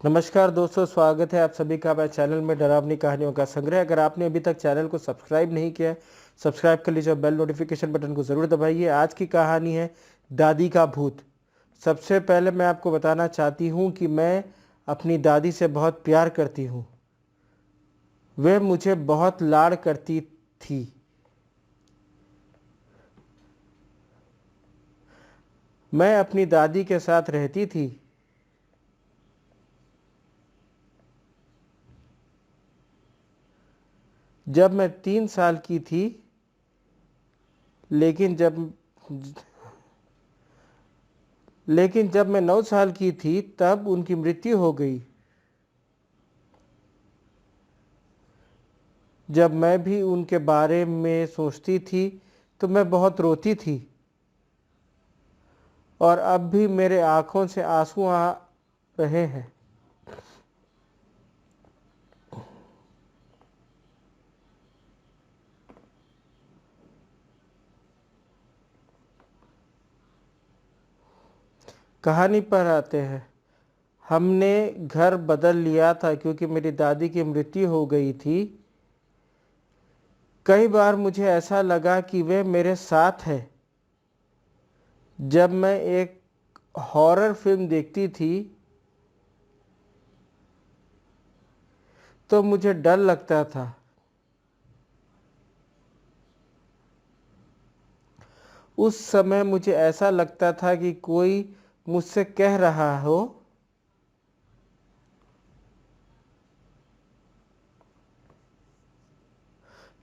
नमस्कार दोस्तों, स्वागत है आप सभी का मेरे चैनल में डरावनी कहानियों का संग्रह। अगर आपने अभी तक चैनल को सब्सक्राइब नहीं किया है, सब्सक्राइब कर लीजिए और बेल नोटिफिकेशन बटन को ज़रूर दबाइए। आज की कहानी है दादी का भूत। सबसे पहले मैं आपको बताना चाहती हूँ कि मैं अपनी दादी से बहुत प्यार करती हूँ। वे मुझे बहुत लाड़ करती थी। मैं अपनी दादी के साथ रहती थी। जब मैं 3 साल की थी, लेकिन जब मैं 9 साल की थी तब उनकी मृत्यु हो गई। जब मैं भी उनके बारे में सोचती थी तो मैं बहुत रोती थी और अब भी मेरे आंखों से आंसू आ रहे हैं। कहानी पर आते हैं। हमने घर बदल लिया था क्योंकि मेरी दादी की मृत्यु हो गई थी। कई बार मुझे ऐसा लगा कि वे मेरे साथ है। जब मैं एक हॉरर फिल्म देखती थी तो मुझे डर लगता था। उस समय मुझे ऐसा लगता था कि कोई मुझसे कह रहा हो,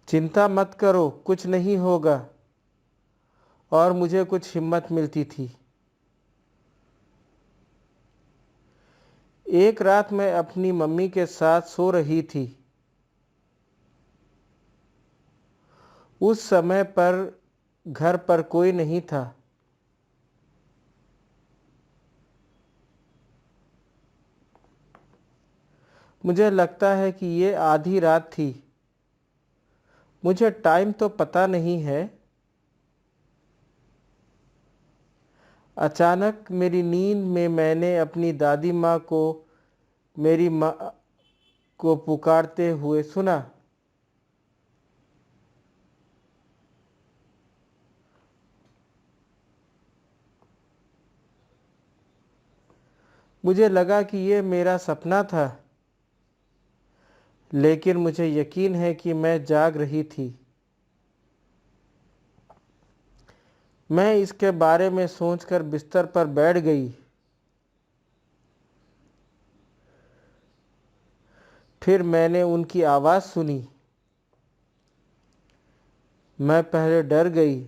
चिंता मत करो, कुछ नहीं होगा। और मुझे कुछ हिम्मत मिलती थी। एक रात मैं अपनी मम्मी के साथ सो रही थी। उस समय पर घर पर कोई नहीं था। मुझे लगता है कि ये आधी रात थी। मुझे टाइम तो पता नहीं है। अचानक मेरी नींद में मैंने अपनी दादी माँ को मेरी माँ को पुकारते हुए सुना। मुझे लगा कि ये मेरा सपना था, लेकिन मुझे यकीन है कि मैं जाग रही थी। मैं इसके बारे में सोचकर बिस्तर पर बैठ गई। फिर मैंने उनकी आवाज़ सुनी। मैं पहले डर गई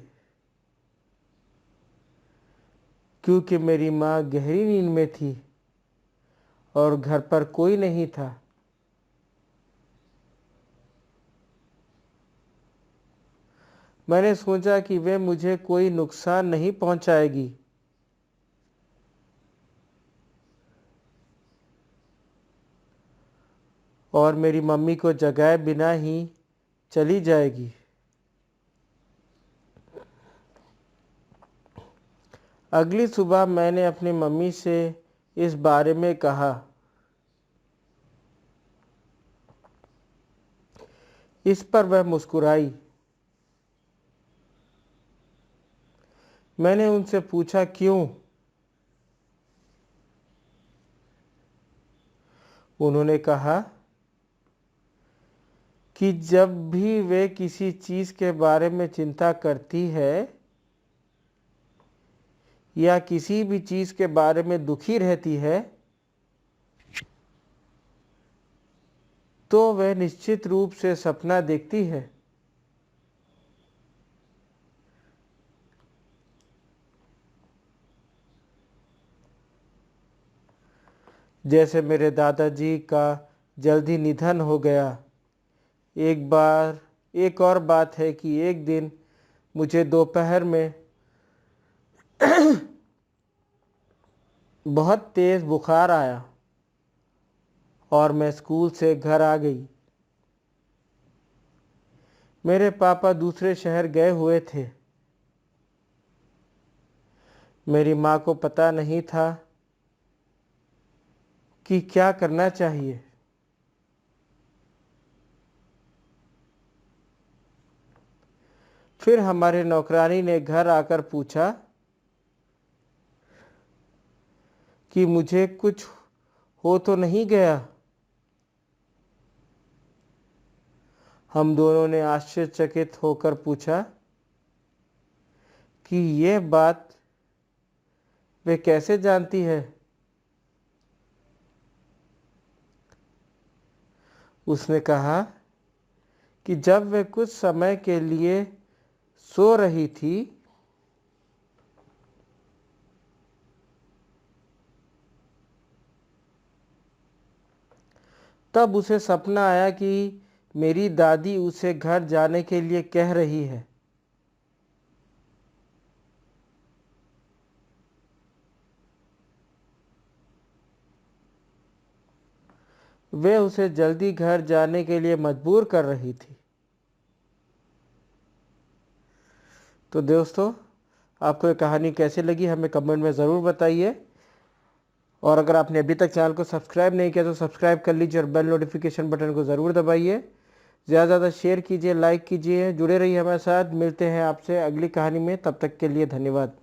क्योंकि मेरी माँ गहरी नींद में थी और घर पर कोई नहीं था। मैंने सोचा कि वे मुझे कोई नुकसान नहीं पहुंचाएगी। और मेरी मम्मी को जगाए बिना ही चली जाएगी। अगली सुबह मैंने अपनी मम्मी से इस बारे में कहा। इस पर वह मुस्कुराई। मैंने उनसे पूछा क्यों। उन्होंने कहा कि जब भी वे किसी चीज़ के बारे में चिंता करती है या किसी भी चीज़ के बारे में दुखी रहती है तो वह निश्चित रूप से सपना देखती है। जैसे मेरे दादाजी का जल्दी निधन हो गया। एक और बात है कि एक दिन मुझे दोपहर में बहुत तेज़ बुखार आया और मैं स्कूल से घर आ गई। मेरे पापा दूसरे शहर गए हुए थे। मेरी माँ को पता नहीं था कि क्या करना चाहिए। फिर हमारे नौकरानी ने घर आकर पूछा कि मुझे कुछ हो तो नहीं गया। हम दोनों ने आश्चर्यचकित होकर पूछा कि यह बात वे कैसे जानती है। उसने कहा कि जब वे कुछ समय के लिए सो रही थी तब उसे सपना आया कि मेरी दादी उसे घर जाने के लिए कह रही है। वे उसे जल्दी घर जाने के लिए मजबूर कर रही थी। तो दोस्तों, आपको ये कहानी कैसी लगी हमें कमेंट में ज़रूर बताइए। और अगर आपने अभी तक चैनल को सब्सक्राइब नहीं किया तो सब्सक्राइब कर लीजिए और बेल नोटिफिकेशन बटन को ज़रूर दबाइए। ज़्यादा से ज़्यादा शेयर कीजिए, लाइक कीजिए, जुड़े रहिए हमारे साथ। मिलते हैं आपसे अगली कहानी में, तब तक के लिए धन्यवाद।